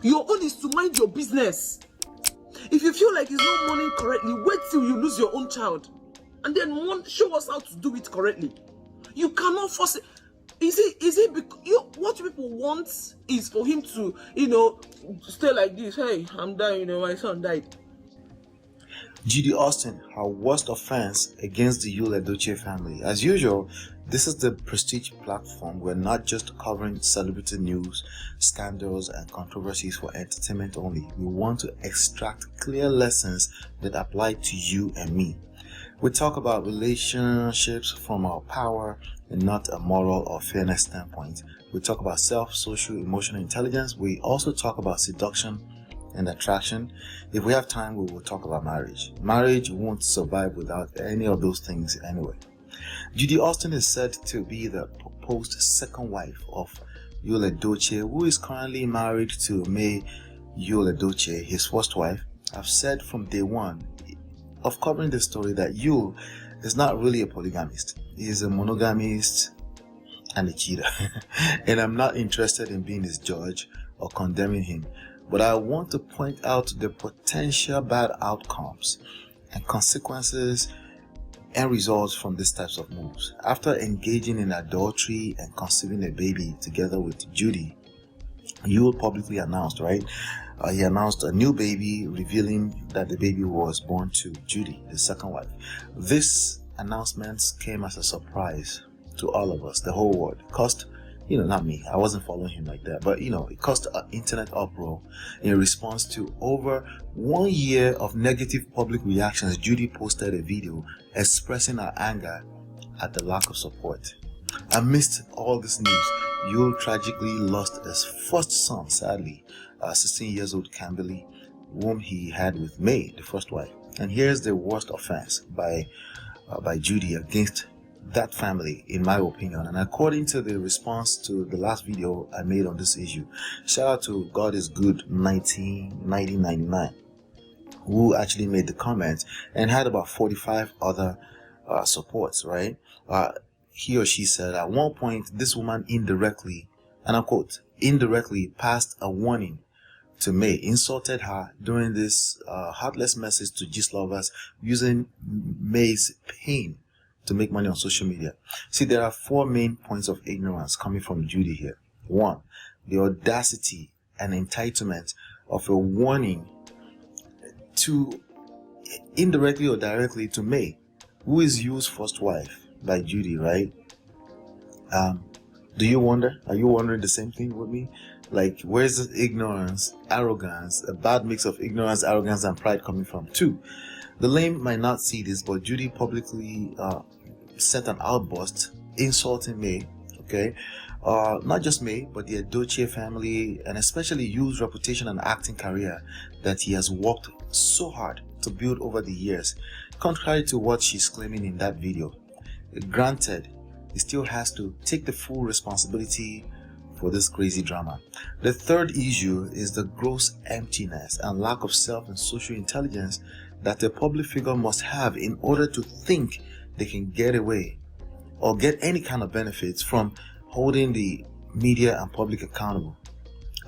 Your own is to mind your business. If you feel like it's not mourning correctly, wait till you lose your own child. And then show us how to do it correctly. You cannot force it. Is it because what people want is for him to, stay like this? Hey, I'm dying, my son died. JUDY Austin, her worst offense against the YUL EDOCHIE family. As usual, this is the prestige platform. We're not just covering celebrity news, scandals, and controversies for entertainment only. We want to extract clear lessons that apply to you and me. We talk about relationships from our power and not a moral or fairness standpoint. We talk about social, emotional intelligence. We also talk about seduction and attraction. If we have time, we will talk about marriage. Marriage won't survive without any of those things anyway. JUDY Austin is said to be the proposed second wife of YUL EDOCHIE, who is currently married to YUL EDOCHIE, his first wife. I've said from day one of covering this story that YUL is not really a polygamist. He is a monogamist and a cheater. And I'm not interested in being his judge or condemning him. But I want to point out the potential bad outcomes and consequences and results from these types of moves. After engaging in adultery and conceiving a baby together with JUDY, YUL publicly announced, he announced a new baby, revealing that the baby was born to JUDY, the second wife. This announcement came as a surprise to all of us, the whole world. It caused, not me, I wasn't following him like that, but it caused an internet uproar in response to over 1 year of negative public reactions. JUDY posted a video expressing her anger at the lack of support. Amidst all this news, YUL tragically lost his first son, sadly, 16 years old Kimberly, whom he had with May, the first wife. And here's the worst offense by JUDY against that family, in my opinion, and according to the response to the last video I made on this issue. Shout out to God is Good 1999, who actually made the comment and had about 45 other supports, right? He or she said, at one point, this woman indirectly, and I quote, indirectly passed a warning to May, insulted her during this heartless message to gist lovers, using May's pain to make money on social media. See, there are 4 main points of ignorance coming from JUDY here. 1, the audacity and entitlement of a warning to indirectly or directly to May, who is YUL's first wife by JUDY, right? Do you wonder? Are you wondering the same thing with me? Like, where's this ignorance, arrogance, a bad mix of ignorance, arrogance, and pride coming from? 2, the lame might not see this, but JUDY publicly sent an outburst insulting May, okay? Not just May, but the EDOCHIE family, and especially YUL's reputation and acting career that he has worked so hard to build over the years, contrary to what she's claiming in that video. Granted, he still has to take the full responsibility for this crazy drama. The third issue is the gross emptiness and lack of self and social intelligence that a public figure must have in order to think they can get away or get any kind of benefits from holding the media and public accountable,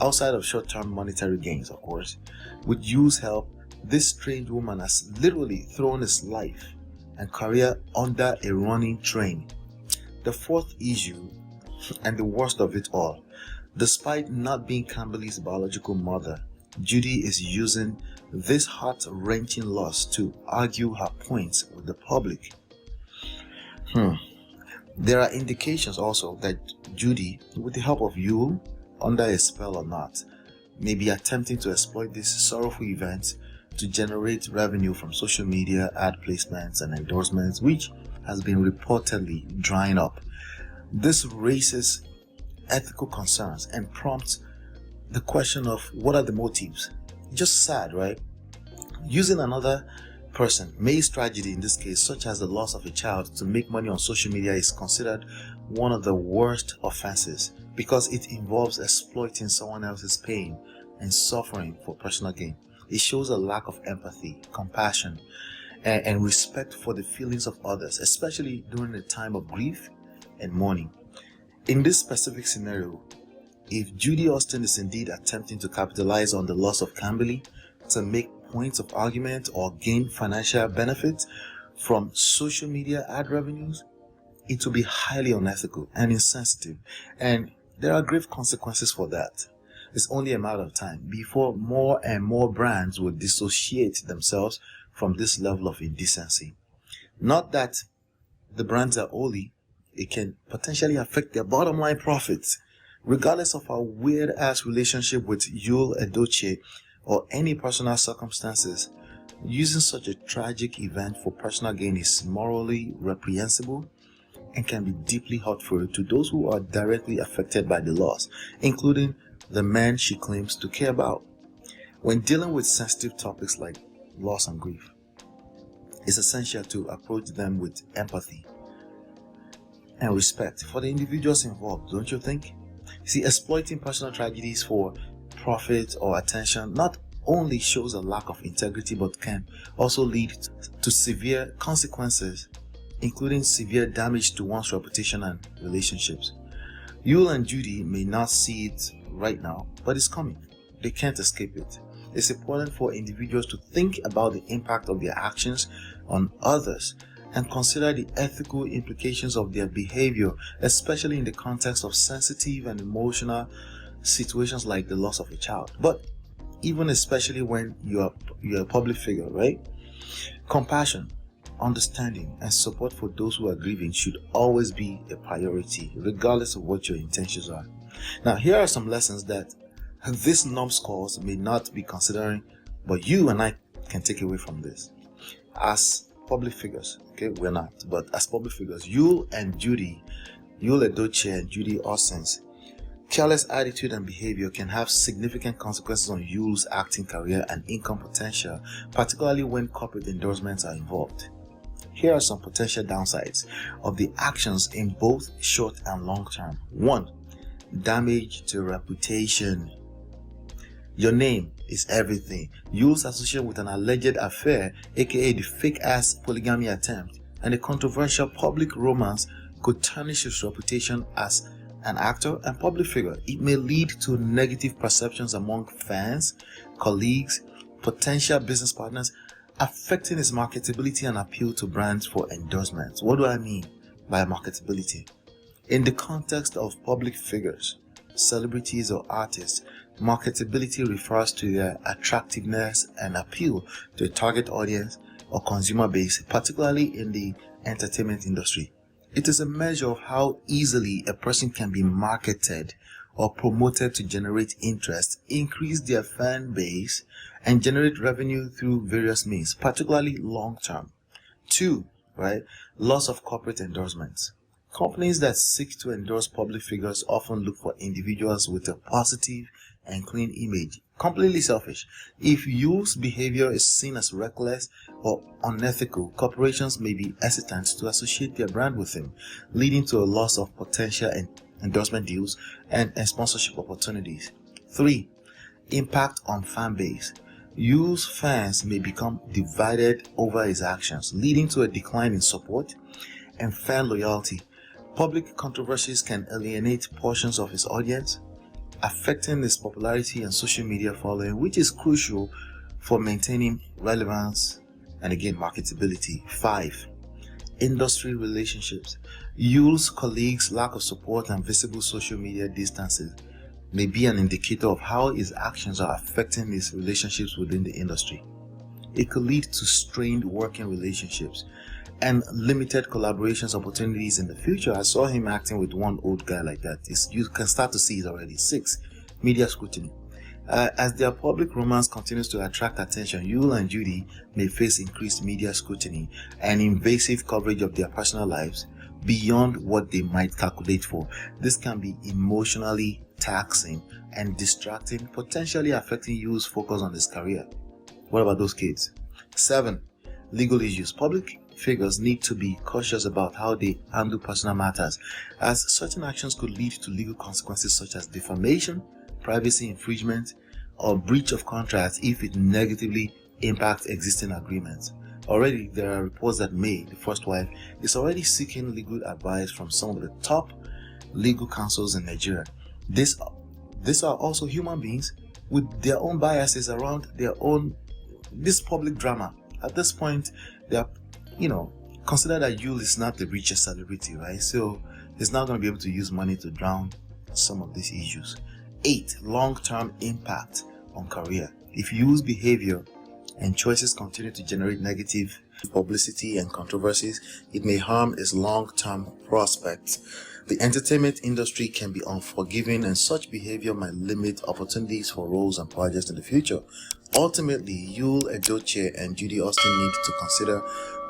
outside of short-term monetary gains, of course. With YUL's help, this strange woman has literally thrown his life and career under a running train. The fourth issue, and the worst of it all, despite not being Kimberly's biological mother, JUDY is using this heart-wrenching loss to argue her points with the public. There are indications also that JUDY, with the help of YUL, under a spell or not, may be attempting to exploit this sorrowful event to generate revenue from social media, ad placements, and endorsements, which has been reportedly drying up. This raises ethical concerns and prompts the question of what are the motives. Just sad, right? Using another person, May's tragedy in this case, such as the loss of a child, to make money on social media is considered one of the worst offenses because it involves exploiting someone else's pain and suffering for personal gain. It shows a lack of empathy, compassion, and respect for the feelings of others, especially during a time of grief and mourning. In this specific scenario, if Judy Austin is indeed attempting to capitalize on the loss of Kimberly to make points of argument or gain financial benefit from social media ad revenues, it will be highly unethical and insensitive, and there are grave consequences for that. It's only a matter of time before more and more brands will dissociate themselves from this level of indecency. Not that the brands are holy, it can potentially affect their bottom line profits. Regardless of our weird ass relationship with YUL, EDOCHIE, or any personal circumstances, using such a tragic event for personal gain is morally reprehensible and can be deeply hurtful to those who are directly affected by the loss, including the man she claims to care about. When dealing with sensitive topics like loss and grief, it's essential to approach them with empathy and respect for the individuals involved, don't you think? See, exploiting personal tragedies for profit or attention not only shows a lack of integrity but can also lead to severe consequences, including severe damage to one's reputation and relationships. YUL and JUDY may not see it right now, but it's coming. They can't escape it. It's important for individuals to think about the impact of their actions on others and consider the ethical implications of their behavior, especially in the context of sensitive and emotional situations like the loss of a child. But even especially when you're a public figure, right? Compassion, understanding, and support for those who are grieving should always be a priority, regardless of what your intentions are. Now, here are some lessons that these numbskulls may not be considering, but you and I can take away from this. As public figures, okay, we're not, but as public figures, YUL and JUDY, YUL EDOCHIE and JUDY Austin's careless attitude and behavior can have significant consequences on YUL's acting career and income potential, particularly when corporate endorsements are involved. Here are some potential downsides of the actions in both short and long term. 1. Damage to reputation. Your name is everything. YUL's association with an alleged affair, aka the fake-ass polygamy attempt, and a controversial public romance could tarnish his reputation as an actor and public figure. It may lead to negative perceptions among fans, colleagues, potential business partners, affecting his marketability and appeal to brands for endorsements. What do I mean by marketability? In the context of public figures, celebrities or artists, marketability refers to their attractiveness and appeal to a target audience or consumer base, particularly in the entertainment industry. It is a measure of how easily a person can be marketed or promoted to generate interest, increase their fan base, and generate revenue through various means, particularly long term. 2, right? Loss of corporate endorsements. Companies that seek to endorse public figures often look for individuals with a positive and clean image. Completely selfish. If YUL's behavior is seen as reckless or unethical, corporations may be hesitant to associate their brand with him, leading to a loss of potential endorsement deals and sponsorship opportunities. 3. Impact on fan base. YUL's fans may become divided over his actions, leading to a decline in support and fan loyalty. Public controversies can alienate portions of his audience, affecting his popularity and social media following, which is crucial for maintaining relevance and again marketability. 5. Industry relationships. YUL's colleagues' lack of support and visible social media distances may be an indicator of how his actions are affecting his relationships within the industry. It could lead to strained working relationships and limited collaborations opportunities in the future. I saw him acting with one old guy like that. You can start to see it already. 6. Media scrutiny. As their public romance continues to attract attention, YUL and JUDY may face increased media scrutiny and invasive coverage of their personal lives beyond what they might calculate for. This can be emotionally taxing and distracting, potentially affecting YUL's focus on his career. What about those kids? 7. Legal issues. Public figures need to be cautious about how they handle personal matters, as certain actions could lead to legal consequences such as defamation, privacy infringement, or breach of contract if it negatively impacts existing agreements. Already, there are reports that May, the first wife, is already seeking legal advice from some of the top legal counsels in Nigeria. This These are also human beings with their own biases around their own this public drama. At this point, they are, consider that YUL is not the richest celebrity, right? So he's not going to be able to use money to drown some of these issues. 8. Long-term impact on career. If YUL's behavior and choices continue to generate negative publicity and controversies, it may harm its long-term prospects. The entertainment industry can be unforgiving, and such behavior might limit opportunities for roles and projects in the future. Ultimately, YUL, EDOCHIE, and JUDY Austin need to consider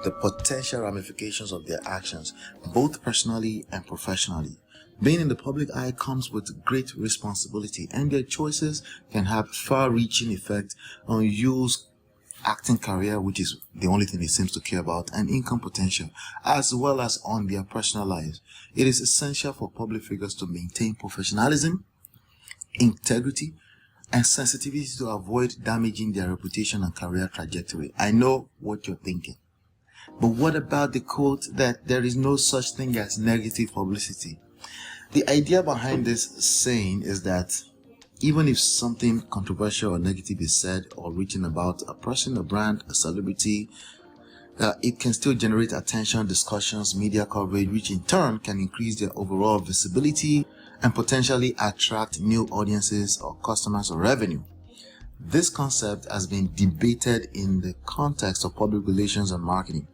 the potential ramifications of their actions, both personally and professionally. Being in the public eye comes with great responsibility, and their choices can have far-reaching effect on YUL's acting career, which is the only thing he seems to care about, and income potential, as well as on their personal lives. It is essential for public figures to maintain professionalism, integrity, and sensitivity to avoid damaging their reputation and career trajectory. I know what you're thinking. But what about the quote that there is no such thing as negative publicity? The idea behind this saying is that even if something controversial or negative is said or written about a person, a brand, a celebrity, it can still generate attention, discussions, media coverage, which in turn can increase their overall visibility and potentially attract new audiences or customers or revenue. This concept has been debated in the context of public relations and marketing.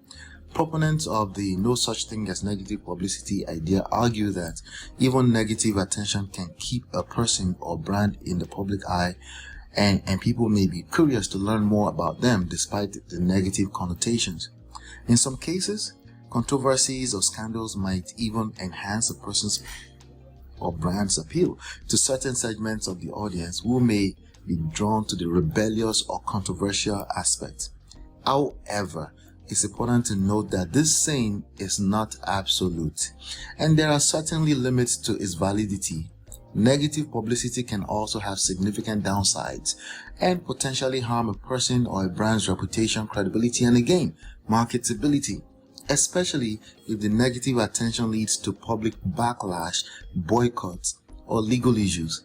Proponents of the no such thing as negative publicity idea argue that even negative attention can keep a person or brand in the public eye, and people may be curious to learn more about them despite the negative connotations. In some cases, controversies or scandals might even enhance a person's or brand's appeal to certain segments of the audience who may be drawn to the rebellious or controversial aspects. However, it's important to note that this saying is not absolute, and there are certainly limits to its validity. Negative publicity can also have significant downsides and potentially harm a person or a brand's reputation, credibility, and again, marketability, especially if the negative attention leads to public backlash, boycotts, or legal issues.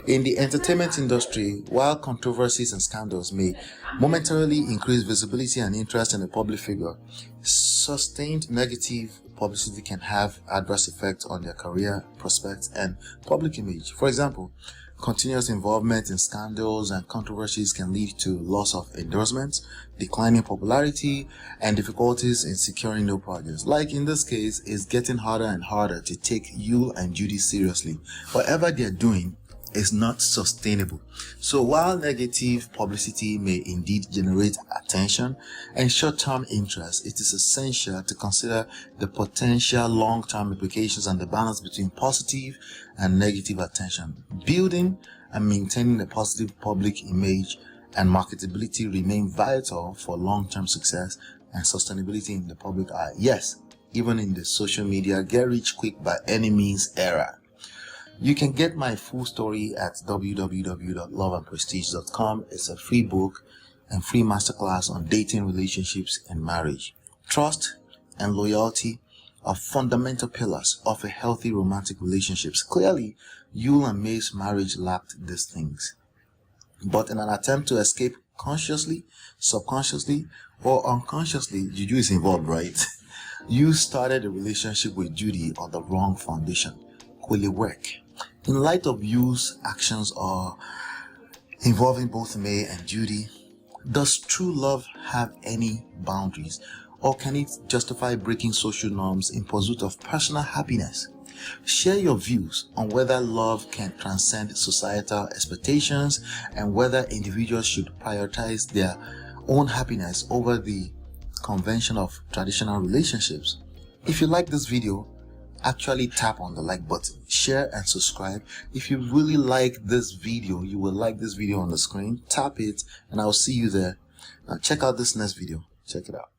In the entertainment industry, while controversies and scandals may momentarily increase visibility and interest in a public figure, sustained negative publicity can have adverse effects on their career, prospects, and public image. For example, continuous involvement in scandals and controversies can lead to loss of endorsements, declining popularity, and difficulties in securing new projects. Like in this case, it's getting harder and harder to take YUL and JUDY seriously. Whatever they're doing is not sustainable. So while negative publicity may indeed generate attention and short-term interest, it is essential to consider the potential long-term implications and the balance between positive and negative attention. Building and maintaining a positive public image and marketability remain vital for long-term success and sustainability in the public eye. Yes, even in the social media get rich quick by any means era. You can get my full story at www.loveandprestige.com. It's a free book and free masterclass on dating, relationships, and marriage. Trust and loyalty are fundamental pillars of a healthy romantic relationships. Clearly, YUL and May's marriage lacked these things. But in an attempt to escape consciously, subconsciously, or unconsciously, Juju is involved, right? You started a relationship with JUDY on the wrong foundation. Will it work? In light of YUL's actions involving both May and JUDY, does true love have any boundaries, or can it justify breaking social norms in pursuit of personal happiness? Share your views on whether love can transcend societal expectations and whether individuals should prioritize their own happiness over the convention of traditional relationships. If you like this video, actually tap on the like button, share and subscribe. If you really like this video, you will like this video on the screen. Tap it and I'll see you there. Now check out this next video. Check it out.